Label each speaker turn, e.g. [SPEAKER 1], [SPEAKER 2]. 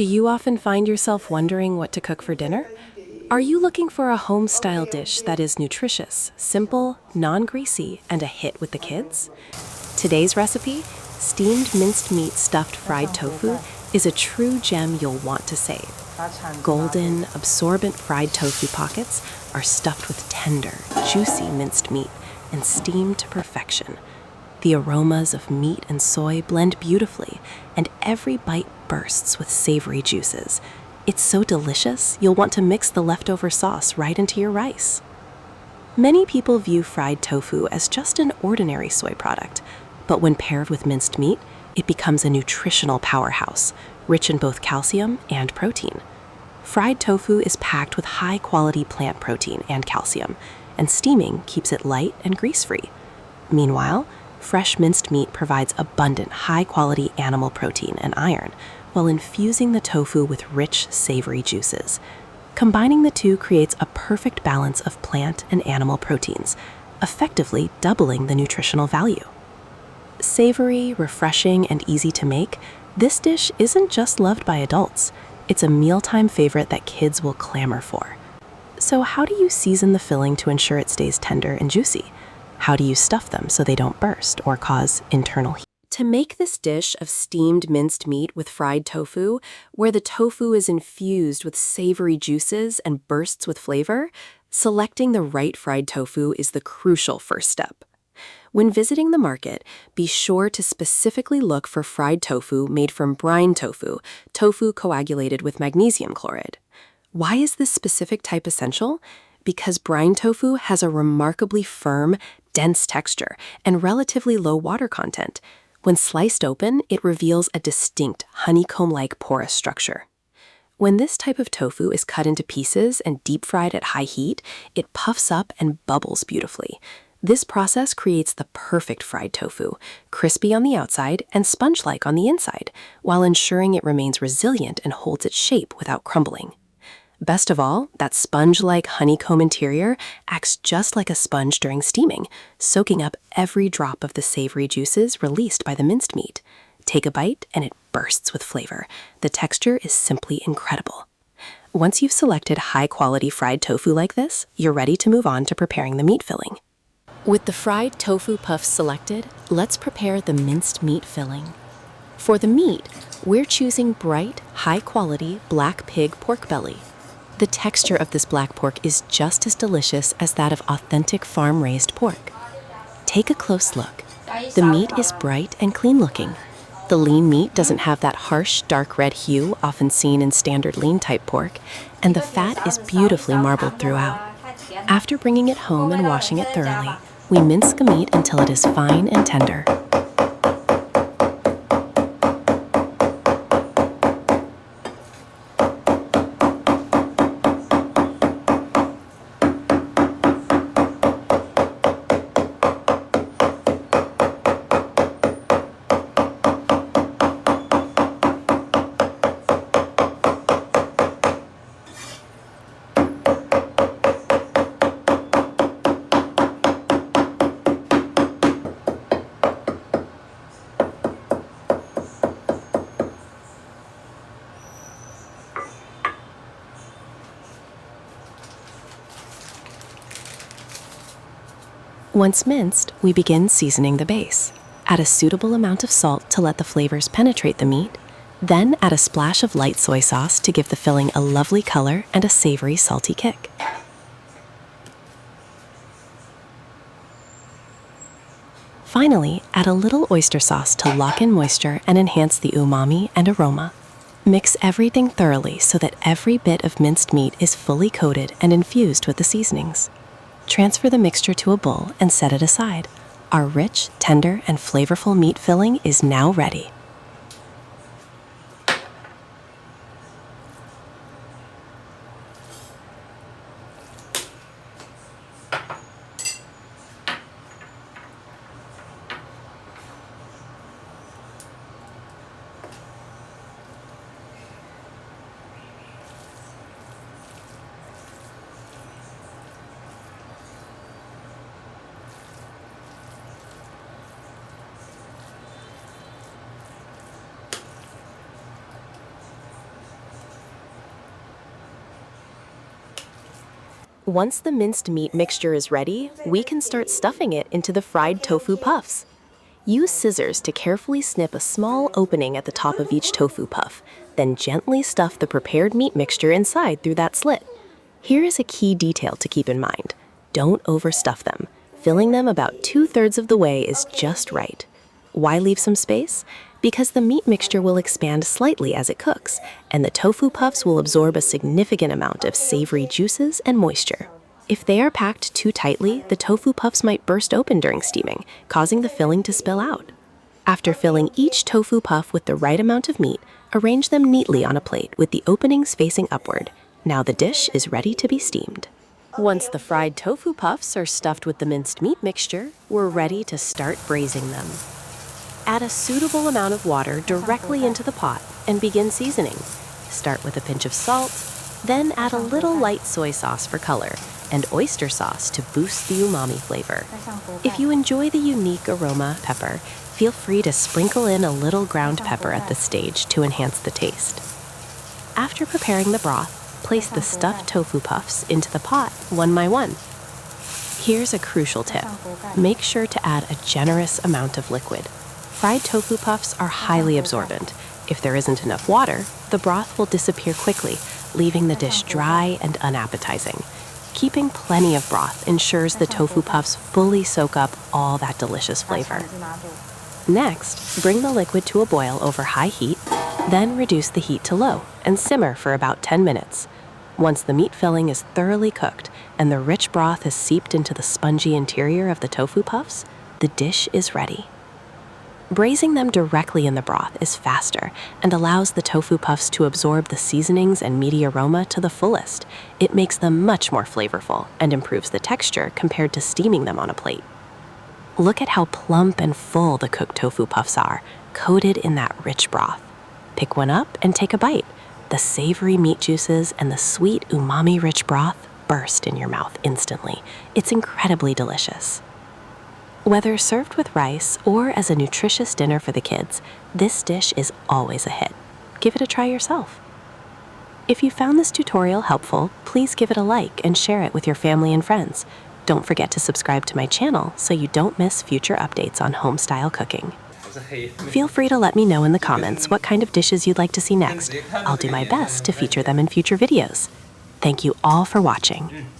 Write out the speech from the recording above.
[SPEAKER 1] Do you often find yourself wondering what to cook for dinner? Are you looking for a home-style dish that is nutritious, simple, non-greasy, and a hit with the kids? Today's recipe, steamed minced meat stuffed fried tofu, is a true gem you'll want to save. Golden, absorbent fried tofu pockets are stuffed with tender, juicy minced meat and steamed to perfection. The aromas of meat and soy blend beautifully, and every bite bursts with savory juices. It's so delicious, you'll want to mix the leftover sauce right into your rice. Many people view fried tofu as just an ordinary soy product, but when paired with minced meat, it becomes a nutritional powerhouse, rich in both calcium and protein. Fried tofu is packed with high-quality plant protein and calcium, and steaming keeps it light and grease-free. Meanwhile, fresh minced meat provides abundant, high-quality animal protein and iron, while infusing the tofu with rich, savory juices. Combining the two creates a perfect balance of plant and animal proteins, effectively doubling the nutritional value. Savory, refreshing, and easy to make, this dish isn't just loved by adults. It's a mealtime favorite that kids will clamor for. So how do you season the filling to ensure it stays tender and juicy? How do you stuff them so they don't burst or cause internal heat? To make this dish of steamed minced meat with fried tofu, where the tofu is infused with savory juices and bursts with flavor, selecting the right fried tofu is the crucial first step. When visiting the market, be sure to specifically look for fried tofu made from brine tofu, tofu coagulated with magnesium chloride. Why is this specific type essential? Because brine tofu has a remarkably firm, dense texture and relatively low water content. When sliced open, it reveals a distinct honeycomb-like porous structure. When this type of tofu is cut into pieces and deep-fried at high heat, it puffs up and bubbles beautifully. This process creates the perfect fried tofu, crispy on the outside and sponge-like on the inside, while ensuring it remains resilient and holds its shape without crumbling. Best of all, that sponge-like honeycomb interior acts just like a sponge during steaming, soaking up every drop of the savory juices released by the minced meat. Take a bite and it bursts with flavor. The texture is simply incredible. Once you've selected high-quality fried tofu like this, you're ready to move on to preparing the meat filling. With the fried tofu puffs selected, let's prepare the minced meat filling. For the meat, we're choosing bright, high-quality black pig pork belly. The texture of this black pork is just as delicious as that of authentic farm-raised pork. Take a close look. The meat is bright and clean-looking. The lean meat doesn't have that harsh, dark red hue often seen in standard lean-type pork, and the fat is beautifully marbled throughout. After bringing it home and washing it thoroughly, we mince the meat until it is fine and tender. Once minced, we begin seasoning the base. Add a suitable amount of salt to let the flavors penetrate the meat, then add a splash of light soy sauce to give the filling a lovely color and a savory, salty kick. Finally, add a little oyster sauce to lock in moisture and enhance the umami and aroma. Mix everything thoroughly so that every bit of minced meat is fully coated and infused with the seasonings. Transfer the mixture to a bowl and set it aside. Our rich, tender, and flavorful meat filling is now ready. Once the minced meat mixture is ready, we can start stuffing it into the fried tofu puffs. Use scissors to carefully snip a small opening at the top of each tofu puff, then gently stuff the prepared meat mixture inside through that slit. Here is a key detail to keep in mind. Don't overstuff them. Filling them about 2/3 of the way is just right. Why leave some space? Because the meat mixture will expand slightly as it cooks, and the tofu puffs will absorb a significant amount of savory juices and moisture. If they are packed too tightly, the tofu puffs might burst open during steaming, causing the filling to spill out. After filling each tofu puff with the right amount of meat, arrange them neatly on a plate with the openings facing upward. Now the dish is ready to be steamed. Once the fried tofu puffs are stuffed with the minced meat mixture, we're ready to start braising them. Add a suitable amount of water directly into the pot and begin seasoning. Start with a pinch of salt, then add a little light soy sauce for color and oyster sauce to boost the umami flavor. If you enjoy the unique aroma of pepper, feel free to sprinkle in a little ground pepper at this stage to enhance the taste. After preparing the broth, place the stuffed tofu puffs into the pot one by one. Here's a crucial tip. Make sure to add a generous amount of liquid. Fried tofu puffs are highly absorbent. If there isn't enough water, the broth will disappear quickly, leaving the dish dry and unappetizing. Keeping plenty of broth ensures the tofu puffs fully soak up all that delicious flavor. Next, bring the liquid to a boil over high heat, then reduce the heat to low and simmer for about 10 minutes. Once the meat filling is thoroughly cooked and the rich broth has seeped into the spongy interior of the tofu puffs, the dish is ready. Braising them directly in the broth is faster and allows the tofu puffs to absorb the seasonings and meaty aroma to the fullest. It makes them much more flavorful and improves the texture compared to steaming them on a plate. Look at how plump and full the cooked tofu puffs are, coated in that rich broth. Pick one up and take a bite. The savory meat juices and the sweet umami-rich broth burst in your mouth instantly. It's incredibly delicious. Whether served with rice or as a nutritious dinner for the kids, this dish is always a hit. Give it a try yourself. If you found this tutorial helpful, please give it a like and share it with your family and friends. Don't forget to subscribe to my channel so you don't miss future updates on home-style cooking. Feel free to let me know in the comments what kind of dishes you'd like to see next. I'll do my best to feature them in future videos. Thank you all for watching.